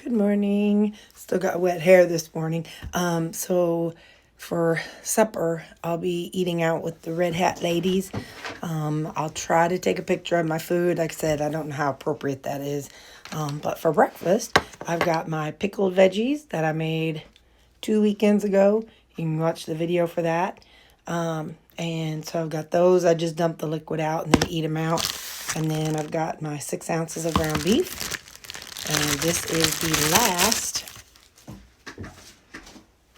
Good morning. Still got wet hair this morning. So for supper, I'll be eating out with the Red Hat ladies. I'll try to take a picture of my food. Like I said, I don't know how appropriate that is. But for breakfast, I've got my pickled veggies that I made 2 weekends ago. You can watch the video for that. And so I've got those. I just dump the liquid out and then eat them out. And then I've got my 6 ounces of ground beef. And this is the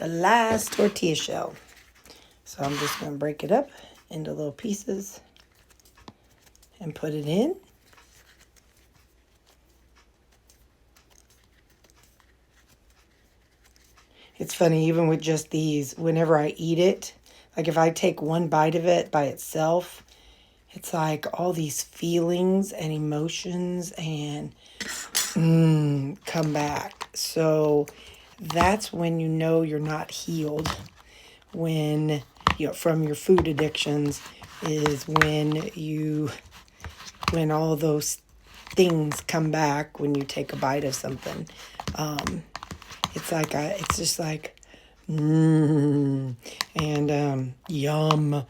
last tortilla shell. So I'm just going to break it up into little pieces and put it in. It's funny, even with just these, whenever I eat it, like if I take one bite of it by itself, it's like all these feelings and emotions and come back. So that's when you know you're not healed. When from your food addictions is when all those things come back when you take a bite of something. It's just like and yum.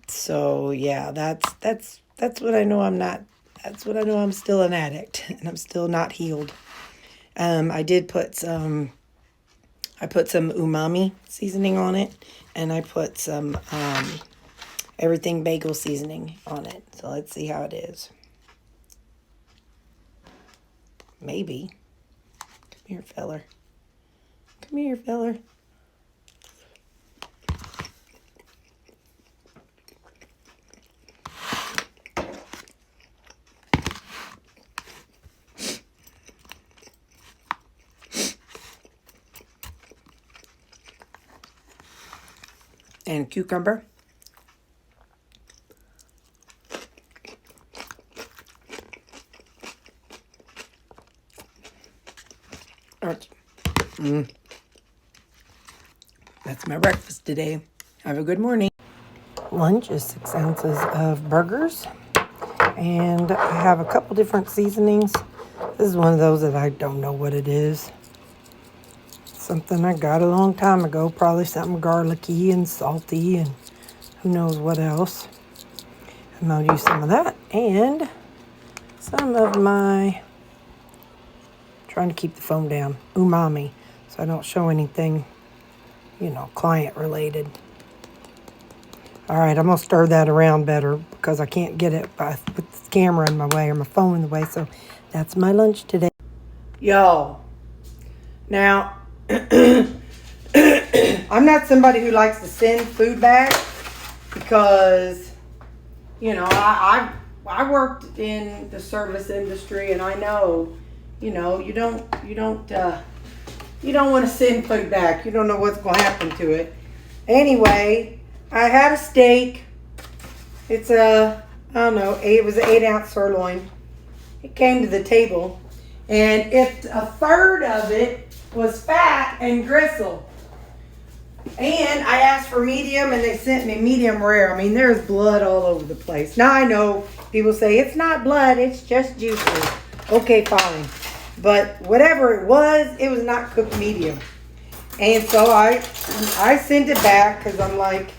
So yeah, that's what I know I'm not. That's what I know I'm still an addict and I'm still not healed. I put some umami seasoning on it, and I put some everything bagel seasoning on it. So let's see how it is. Maybe. Come here, feller. Come here, feller. And cucumber. That's my breakfast today. Have a good morning. Lunch is 6 ounces of burgers. And I have a couple different seasonings. This is one of those that I don't know what it is. Something I got a long time ago. Probably something garlicky and salty and who knows what else. And I'll use some of that and some of my, trying to keep the phone down, umami, so I don't show anything, client related. All right, I'm going to stir that around better because I can't get it with the camera in my way or my phone in the way. So that's my lunch today. Y'all, now, I'm not somebody who likes to send food back because, I worked in the service industry and I know, you don't want to send food back. You don't know what's going to happen to it. Anyway, I had a steak. It's it was an 8-ounce sirloin. It came to the table, and a third of it was fat and gristle. And I asked for medium, and they sent me medium rare. I mean, there's blood all over the place. Now I know people say it's not blood, it's just juices. Okay, fine. But whatever it was not cooked medium. And so I sent it back because I'm like,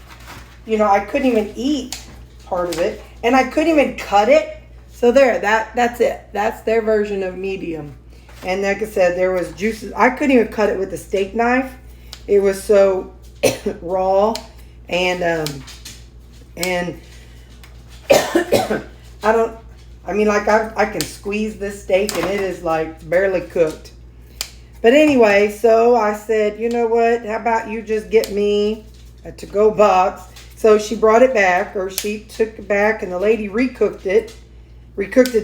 I couldn't even eat part of it. And I couldn't even cut it. So that's it. That's their version of medium. And like I said, there was juices. I couldn't even cut it with a steak knife. It was so raw. And I can squeeze this steak and it is like barely cooked. But anyway, so I said, you know what? How about you just get me a to-go box? So she brought it back, or she took it back, and the lady recooked a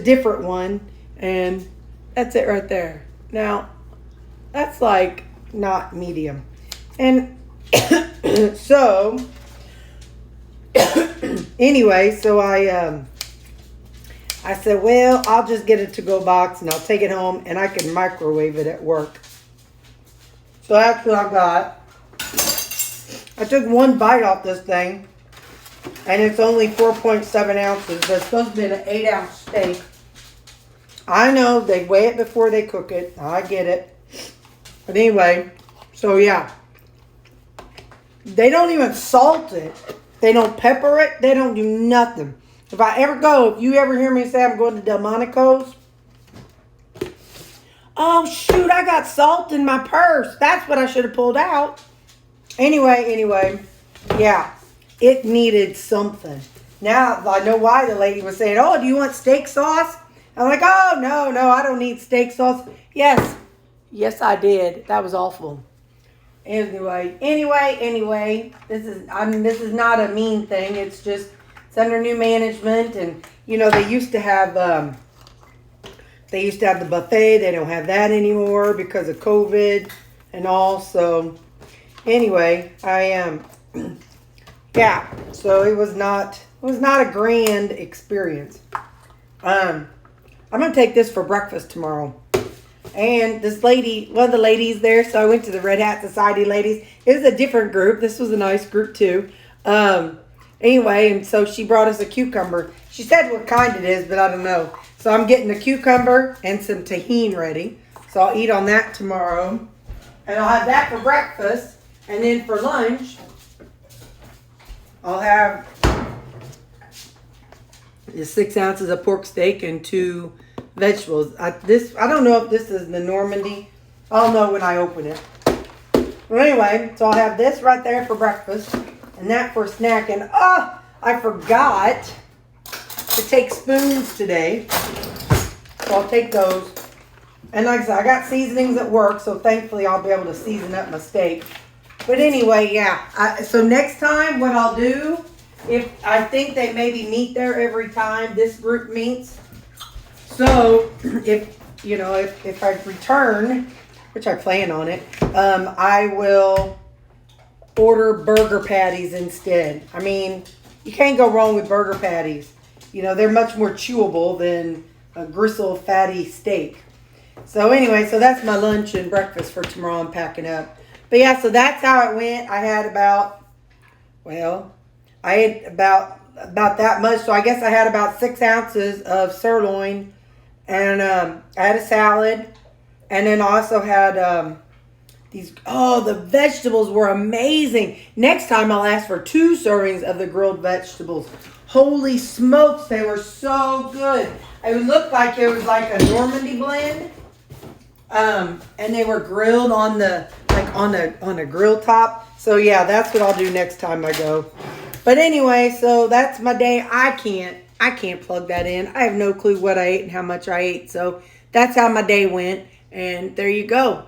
different one, and that's it right there. Now, that's like not medium. And so, anyway, so I said, well, I'll just get a to-go box, and I'll take it home, and I can microwave it at work. So that's what I got. I took one bite off this thing, and it's only 4.7 ounces, but it's supposed to be an 8-ounce steak. I know they weigh it before they cook it. I get it. But anyway, so yeah. They don't even salt it. They don't pepper it. They don't do nothing. If you ever hear me say I'm going to Delmonico's, oh shoot, I got salt in my purse. That's what I should have pulled out. Anyway, yeah, it needed something. Now I know why the lady was saying, oh, do you want steak sauce? I'm like, oh, no, I don't need steak sauce. Yes, I did. That was awful. Anyway, this is not a mean thing. It's under new management, and they used to have the buffet. They don't have that anymore because of COVID and all. So anyway, I am yeah. So it was not a grand experience. I'm gonna take this for breakfast tomorrow. And this lady, one of the ladies there, so I went to the Red Hat Society ladies. It was a different group. This was a nice group too. Anyway, and so she brought us a cucumber. She said what kind it is, but I don't know. So I'm getting a cucumber and some tahini ready. So I'll eat on that tomorrow. And I'll have that for breakfast. And then for lunch, I'll have 6 ounces of pork steak and 2 vegetables. I don't know if this is the Normandy. I'll know when I open it. But anyway, so I'll have this right there for breakfast and that for snack. And I forgot to take spoons today. So I'll take those. And like I said, I got seasonings at work, so thankfully I'll be able to season up my steak. But anyway, yeah. So next time what I'll do, if I think they maybe meet there every time this group meets. So if I return, which I plan on it, I will order burger patties instead. I mean, you can't go wrong with burger patties. They're much more chewable than a gristle fatty steak. So anyway, so that's my lunch and breakfast for tomorrow. I'm packing up. But yeah, so that's how it went. I had about that much. So I guess I had about 6 ounces of sirloin. And I had a salad. And then I also had the vegetables were amazing. Next time I'll ask for 2 servings of the grilled vegetables. Holy smokes, they were so good. It looked like it was like a Normandy blend. And they were grilled on a grill top. So yeah, that's what I'll do next time I go. But anyway, so that's my day. I can't plug that in. I have no clue what I ate and how much I ate. So that's how my day went. And there you go.